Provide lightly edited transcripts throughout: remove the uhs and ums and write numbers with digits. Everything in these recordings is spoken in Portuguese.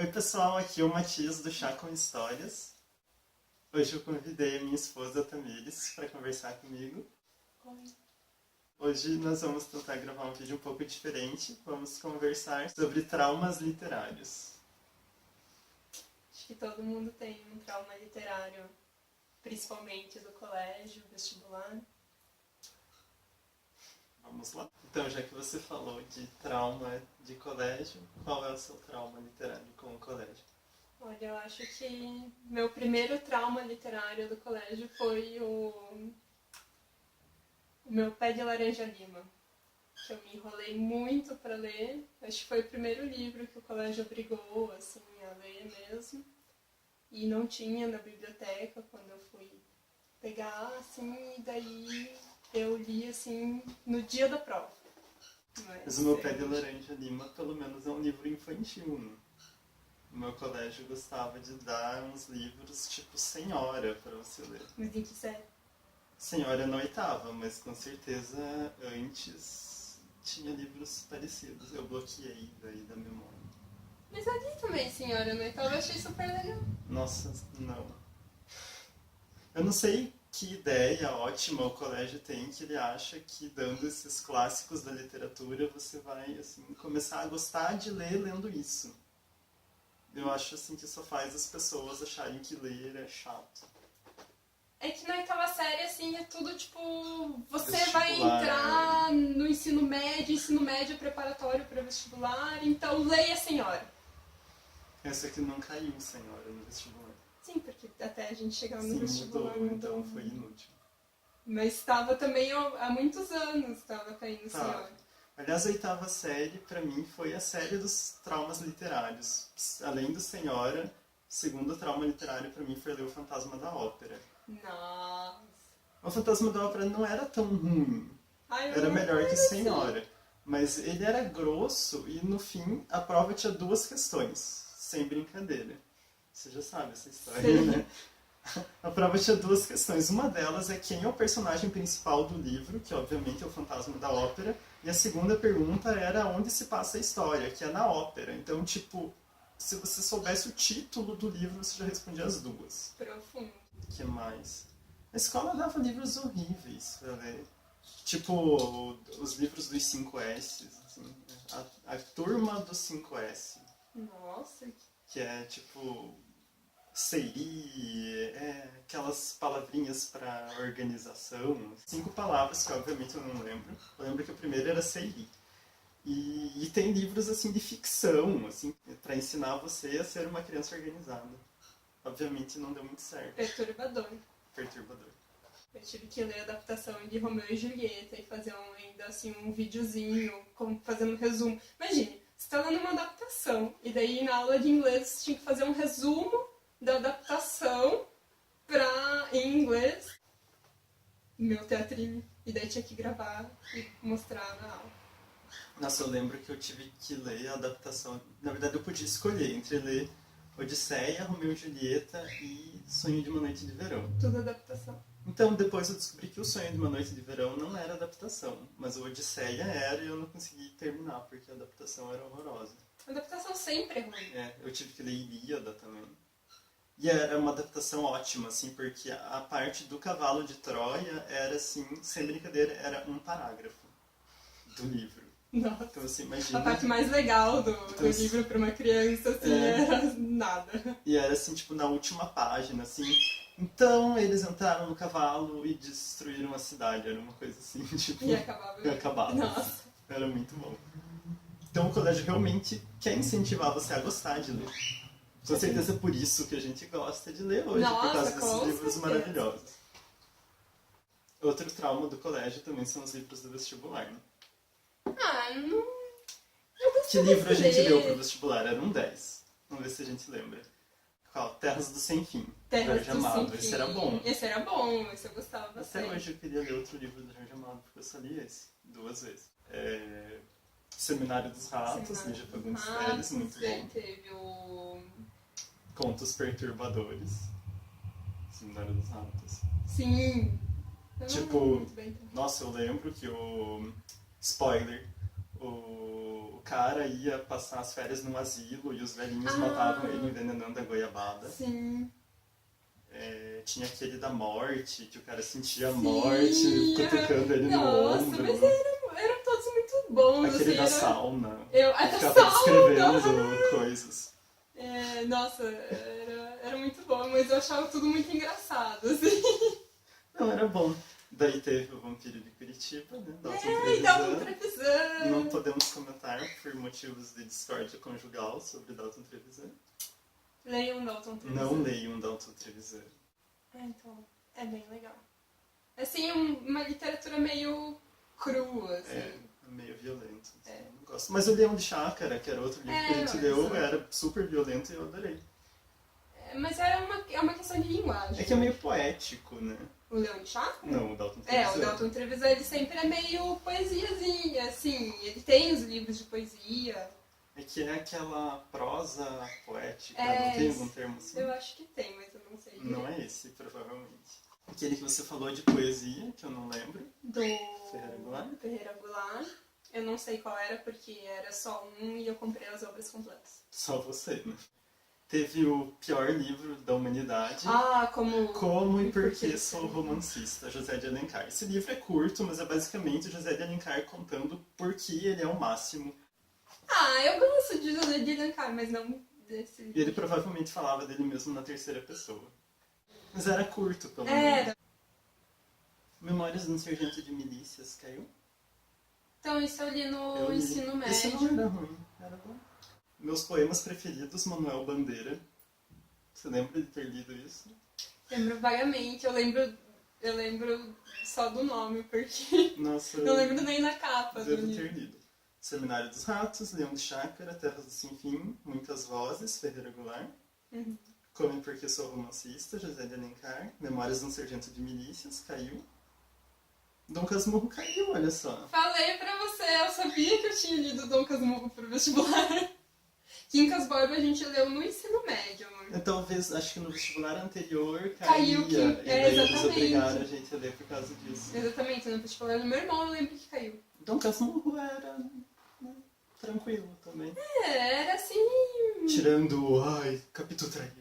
Oi pessoal, aqui é o Matias do Chá com Histórias. Hoje eu convidei a minha esposa Tamires para conversar comigo. Oi. Hoje nós vamos tentar gravar um vídeo um pouco diferente. Vamos conversar sobre traumas literários. Acho que todo mundo tem um trauma literário, principalmente do colégio, vestibular. Vamos lá? Então, já que você falou de trauma de colégio, qual é o seu trauma literário com o colégio? Olha, eu acho que meu primeiro trauma literário do colégio foi o meu Pé de Laranja Lima, que eu me enrolei muito para ler. Acho que foi o primeiro livro que o colégio obrigou assim, a ler mesmo. E não tinha na biblioteca quando eu fui pegar, assim, e daí eu li, assim, no dia da prova. Mas o meu Pé de Laranja Lima, pelo menos, é um livro infantil, né? O meu colégio gostava de dar uns livros tipo Senhora para você ler. Mas em que série? Senhora na oitava, mas com certeza antes tinha livros parecidos. Eu bloqueei daí da memória. Mas ali também, senhora, no oitavo eu achei super legal. Nossa, não. Eu não sei que ideia ótima o colégio tem que ele acha que dando esses clássicos da literatura você vai assim começar a gostar de ler lendo isso. Eu acho assim que só faz as pessoas acharem que ler é chato. É que na oitava série, assim, é tudo tipo... Você Vestibular. vai entrar no ensino médio preparatório para vestibular, então leia, senhora. Essa aqui não caiu, Senhora, no vestibular. Sim, porque até a gente chegar no Sim, vestibular... mudou, então foi inútil. Mas estava também há muitos anos, estava caindo, Tá. senhora. Aliás, a oitava série, pra mim, foi a série dos traumas literários. Além do Senhora, o segundo trauma literário pra mim foi ler O Fantasma da Ópera. Nossa. O Fantasma da Ópera não era tão ruim. Ai, eu Era não melhor que lembro, Senhora. Mas ele era grosso e, no fim, a prova tinha 2 questões. Sem brincadeira. Você já sabe essa história, Sim. né? A prova tinha 2 questões. Uma delas é quem é o personagem principal do livro, que obviamente é o Fantasma da Ópera. E a segunda pergunta era onde se passa a história, que é na ópera. Então, tipo, se você soubesse o título do livro, você já respondia as 2. Profundo. O que mais? A escola dava livros horríveis pra ler. Tipo, os livros dos 5S. Assim, a turma dos 5S. Nossa. Que é, tipo... CI, aquelas palavrinhas para organização. 5 palavras que obviamente eu não lembro. Eu lembro que o primeiro era CI. E tem livros assim de ficção, assim, para ensinar você a ser uma criança organizada. Obviamente não deu muito certo. Perturbador. Perturbador. Eu tive que ler a adaptação de Romeu e Julieta e fazer ainda assim um videozinho, fazendo um resumo. Imagine, você está lendo uma adaptação e daí na aula de inglês você tinha que fazer um resumo da adaptação em inglês, meu teatrinho, e daí tinha que gravar e mostrar na aula. Nossa, eu lembro que eu tive que ler a adaptação. Na verdade, eu podia escolher entre ler Odisseia, Romeu e Julieta e Sonho de uma Noite de Verão. Tudo adaptação. Então, depois eu descobri que o Sonho de uma Noite de Verão não era adaptação, mas o Odisseia era e eu não consegui terminar, porque a adaptação era horrorosa. A adaptação sempre é ruim. Eu tive que ler Ilíada também. E era uma adaptação ótima, assim, porque a parte do cavalo de Troia era, assim, sem brincadeira, era um parágrafo do livro. Nossa. Então, assim, imagina... A parte mais legal do livro para uma criança, assim, era nada. E era, assim, tipo, na última página, assim... Então, eles entraram no cavalo e destruíram a cidade. Era uma coisa assim, tipo... E acabava. E acabava. Nossa. Era muito bom. Então, o colégio realmente quer incentivar você a gostar de ler. Com certeza é por isso que a gente gosta de ler hoje, Nossa, por causa desses com livros certeza. maravilhosos. Outro trauma do colégio também são os livros do vestibular, né? Ah, não... Que livro a gente ler. leu pro vestibular? Era um 10. Vamos ver se a gente lembra. Qual? Terras do Sem Fim. Terras Jorge do Amado. Sem Esse Fim. era bom. Esse era bom, esse eu gostava bastante. Até hoje eu queria ler outro livro do Jorge Amado, porque eu só li esse 2 vezes. Seminário dos Ratos, Lígia Fagundes Telles, muito bom. Teve o... Contos Perturbadores. Seminário dos Ratos. Sim. Eu não Tipo, lembro muito bem também. nossa, eu lembro que o... Spoiler. o cara ia passar as férias num asilo e os velhinhos matavam ele envenenando a goiabada. Sim. Tinha aquele da morte, que o cara sentia a Sim, morte, cutucando ele no Nossa, ombro. mas eram todos muito bons. Aquele assim, da sauna. A que da ficava sauna. descrevendo coisas. Nossa, era muito bom, mas eu achava tudo muito engraçado, assim. Não, era bom. Daí teve o Vampiro de Curitiba, né? E Dalton Trevisan. Não podemos comentar por motivos de discórdia conjugal sobre Dalton Trevisan. Leiam Dalton Trevisan. Não leiam Dalton Trevisan. Então, é bem legal. Assim, uma literatura meio crua, assim. Meio violento. Assim, não gosto. Mas o Leão de Chácara, que era outro livro que a gente leu, era super violento e eu adorei. Mas é uma questão de linguagem. É que é meio poético, né? O Leão de Chácara? Não, o Dalton Trevisan. O Dalton Trevisan, ele sempre é meio poesiazinha, assim. Ele tem os livros de poesia. É que é aquela prosa poética, não tem algum termo assim? Eu acho que tem, mas eu não sei. Não é esse, provavelmente. Aquele que você falou de poesia, que eu não lembro. Do Ferreira Goulart. Ferreira Goulart. Eu não sei qual era, porque era só um e eu comprei as obras completas. Só você, né? Teve o pior livro da humanidade. Como e Por que Sou Romancista, José de Alencar. Esse livro é curto, mas é basicamente José de Alencar contando por que ele é o máximo. Eu gosto de José de Alencar, mas não desse livro. E ele provavelmente falava dele mesmo na terceira pessoa. Mas era curto, pelo menos. Memórias de um Sargento de Milícias caiu? Então, isso eu li no ensino médio. Esse não era ruim, era bom. Meus poemas preferidos, Manuel Bandeira. Você lembra de ter lido isso? Lembro vagamente, eu lembro só do nome, porque Nossa, não lembro nem na capa. Devo ter lido. Seminário dos Ratos, Leão de Chácara, Terras do Sem Fim, Muitas Vozes, Ferreira Goulart. Como e Porque Sou Romancista, José de Alencar. Memórias de um Sargento de Milícias, caiu. Dom Casmurro caiu, olha só. Falei pra você, eu sabia que eu tinha lido Dom Casmurro pro vestibular. Quincas Borba a gente leu no ensino médio, amor. Talvez, acho que no vestibular anterior Caiu e daí eles exatamente. obrigaram a gente a ler por causa disso. Exatamente, no vestibular do meu irmão eu lembro que caiu. Dom Casmurro era tranquilo também. Era assim... Tirando, Capitu traiu.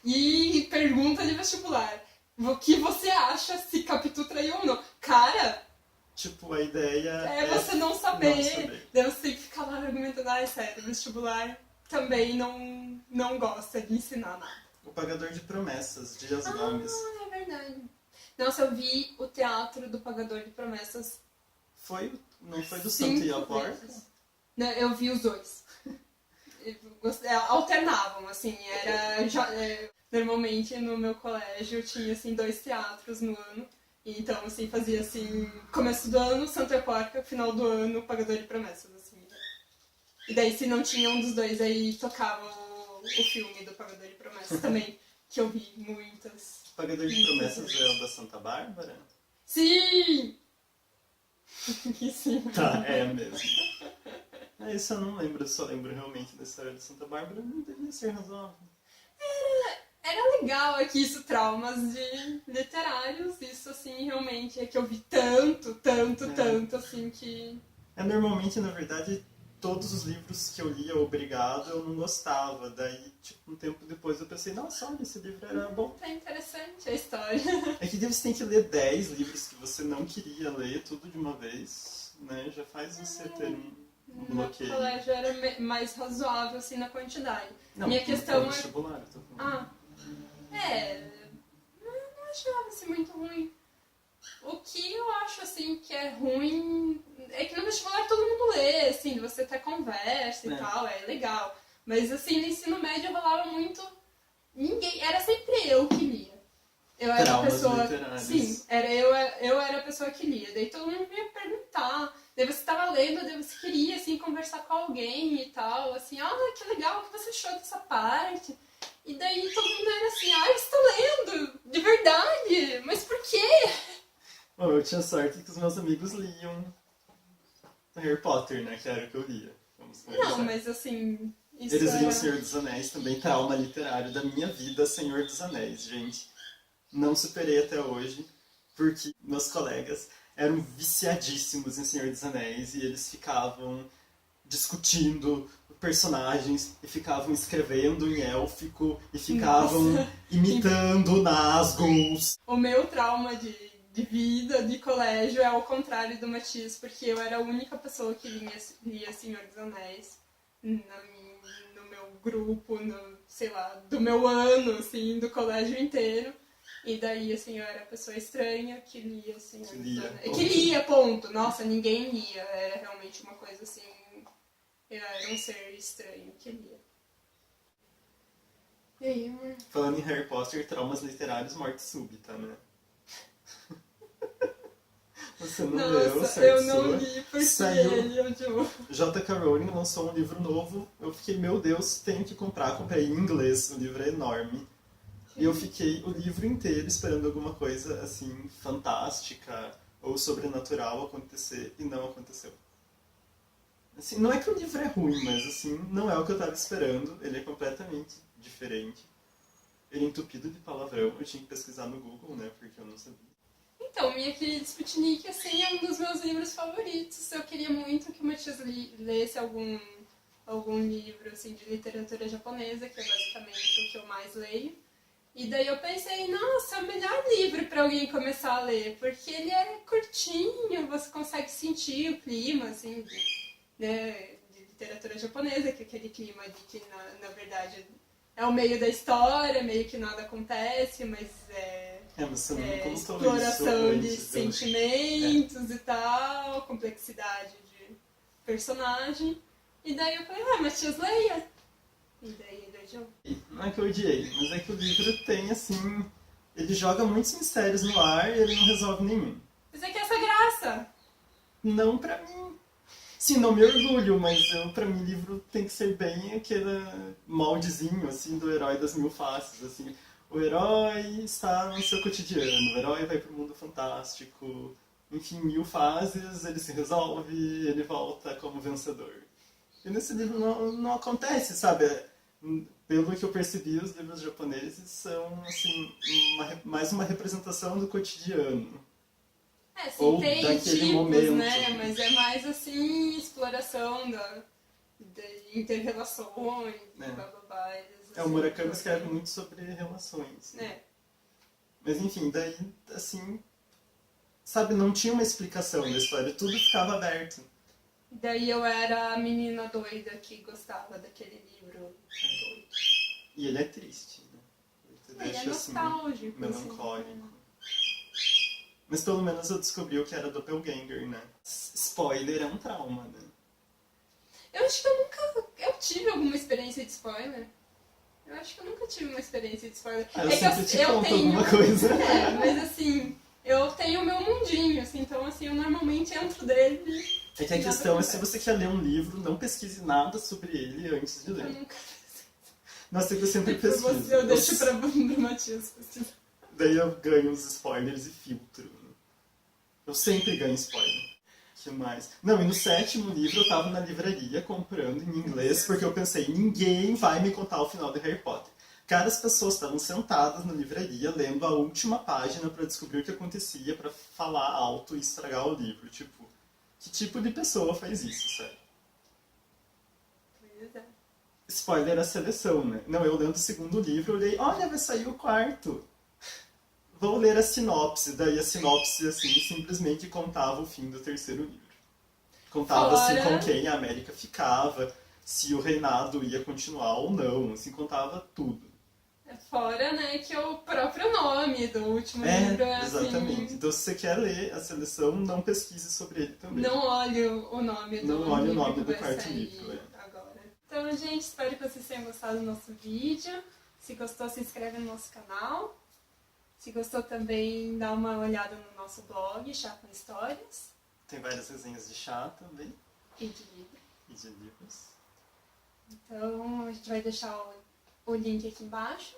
E pergunta de vestibular. O que você acha se Capitu traiu ou não? Cara... Tipo, a ideia é você não saber. Daí você tem que ficar lá argumentando, sério, vestibular também não gosta de ensinar nada. O Pagador de Promessas, Dias Gomes. É verdade. Nossa, eu vi o teatro do Pagador de Promessas. Não foi do Santo e a Porca? Não, eu vi os dois. Alternavam, assim, normalmente no meu colégio tinha, assim, 2 teatros no ano. Então, assim, fazia, assim, começo do ano, Santo e a Porca, final do ano, Pagador de Promessas, assim. E daí, se não tinha um dos dois, aí tocava o filme do Pagador de Promessas também, que eu vi muitas. O Pagador de Promessas é o da Santa Bárbara? Sim! Sim. Tá, é mesmo. Isso eu não lembro, eu só lembro realmente da história de Santa Bárbara, não devia ser razoável. Era legal aqui isso, traumas de literários, isso assim, realmente, é que eu vi tanto, assim, que... Normalmente, na verdade, todos os livros que eu lia obrigado, eu não gostava. Daí, tipo, um tempo depois eu pensei, nossa, olha, esse livro era bom. É interessante a história. É que você tem que ler 10 livros que você não queria ler, tudo de uma vez, né? Já faz você ter um bloqueio. No colégio era mais razoável, assim, na quantidade. Não, minha questão é... vestibular, eu tô falando. Não achava, assim, muito ruim. O que eu acho, assim, que é ruim é que no vestibular todo mundo lê, assim, você até conversa e tal, é legal. Mas, assim, no ensino médio rolava muito... Era sempre eu que lia. Eu era a pessoa... literários. Sim, eu era a pessoa que lia. Daí todo mundo ia perguntar. Daí você tava lendo, daí você queria, assim, conversar com alguém e tal. Assim, que legal, o que você achou dessa parte? E daí todo mundo era assim, você tá lendo, de verdade, mas por quê? Bom, eu tinha sorte que os meus amigos liam Harry Potter, né, que era o que eu lia. Não, mas assim... Eles liam Senhor dos Anéis, também trauma literário da minha vida, Senhor dos Anéis, gente. Não superei até hoje, porque meus colegas eram viciadíssimos em Senhor dos Anéis e eles ficavam discutindo personagens e ficavam escrevendo em élfico e ficavam imitando Nazgûls. O meu trauma de vida, de colégio, é ao contrário do Matias, porque eu era a única pessoa que lia Senhor dos Anéis no meu grupo, sei lá, do meu ano, assim, do colégio inteiro. E daí, assim, eu era a pessoa estranha que lia Senhor dos Anéis. Que lia, ponto. Nossa, ninguém lia. Era realmente uma coisa assim... Eu era um ser estranho que lia. E aí, amor? Falando em Harry Potter, traumas literários, morte súbita, né? Você não leu, certo? Eu não li porque Saiu. ele odiou. J.K. Rowling lançou um livro novo. Eu fiquei, meu Deus, tenho que comprar. Comprei em inglês, o livro é enorme. E eu fiquei o livro inteiro esperando alguma coisa, assim, fantástica ou sobrenatural acontecer, e não aconteceu. Assim, não é que o livro é ruim, mas, assim, não é o que eu estava esperando. Ele é completamente diferente. Ele é entupido de palavrão. Eu tinha que pesquisar no Google, né, porque eu não sabia. Então, Minha Querida Sputnik, assim, é um dos meus livros favoritos. Eu queria muito que o Matias lesse algum livro, assim, de literatura japonesa, que é basicamente o que eu mais leio. E daí eu pensei, nossa, é o melhor livro para alguém começar a ler, porque ele é curtinho, você consegue sentir o clima, assim, de literatura japonesa, que é aquele clima de que, na verdade, é o meio da história, meio que nada acontece, mas Você não contou exploração isso de antes, sentimentos e tal, complexidade de personagem. E daí eu falei, Matias, leia! E daí ele odiou. Não é que eu odiei, mas é que o livro tem, assim... Ele joga muitos mistérios no ar e ele não resolve nenhum. Mas é que essa graça! Não pra mim. Sim, não me orgulho, mas pra mim livro tem que ser bem aquele moldezinho, assim, do herói das mil faces, assim. O herói está no seu cotidiano, o herói vai pro mundo fantástico, enfim, mil fases, ele se resolve, ele volta como vencedor. E nesse livro não acontece, sabe? Pelo que eu percebi, os livros japoneses são, assim, mais uma representação do cotidiano. Sim, Ou tem daquele tipos, momento. né? Mas é mais, assim, exploração de inter-relações, blá blá blá. O Murakami escreve muito sobre relações. Mas enfim, daí, assim, sabe, não tinha uma explicação da história, tudo ficava aberto. Daí eu era a menina doida que gostava daquele livro doido. E ele é triste, né? Ele é nostálgico. Assim, melancólico. Mas pelo menos eu descobri o que era Doppelganger, né? Spoiler é um trauma, né? Eu acho que eu tive alguma experiência de spoiler. Eu acho que eu nunca tive uma experiência de spoiler. Eu sempre te conto alguma coisa. Mas assim, eu tenho o meu mundinho, assim, então assim, eu normalmente entro dele. É que a questão é, se você quer ler um livro, não pesquise nada sobre ele antes de ler. Eu nunca... Nossa, eu sempre pesquiso. Eu deixo pra Matias pesquisar. Daí eu ganho os spoilers e filtro. Eu sempre ganho spoiler. O que mais? Não, e no 7º livro eu tava na livraria comprando em inglês, porque eu pensei, ninguém vai me contar o final de Harry Potter. Cara, as pessoas estavam sentadas na livraria lendo a última página pra descobrir o que acontecia, pra falar alto e estragar o livro. Tipo, que tipo de pessoa faz isso, sério? Pois é. Spoiler a seleção, né? Não, eu lendo o 2º livro, eu olhei, olha, vai sair o 4º. Vou ler a sinopse. Daí a sinopse, assim, simplesmente contava o fim do 3º livro. Contava, assim, com quem a América ficava, se o reinado ia continuar ou não, assim, contava tudo. Fora, né, que é o próprio nome do último livro é exatamente. Assim... Então, se você quer ler a seleção, não pesquise sobre ele também. Não olhe o nome do livro. Não olhe o nome do 4º sair livro, agora. Então, gente, espero que vocês tenham gostado do nosso vídeo. Se gostou, se inscreve no nosso canal. Se gostou também, dá uma olhada no nosso blog, Chá com Histórias. Tem várias resenhas de chá também. E de livro. E de livros. Então, a gente vai deixar o link aqui embaixo.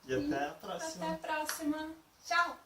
E até a próxima. Até a próxima. Tchau!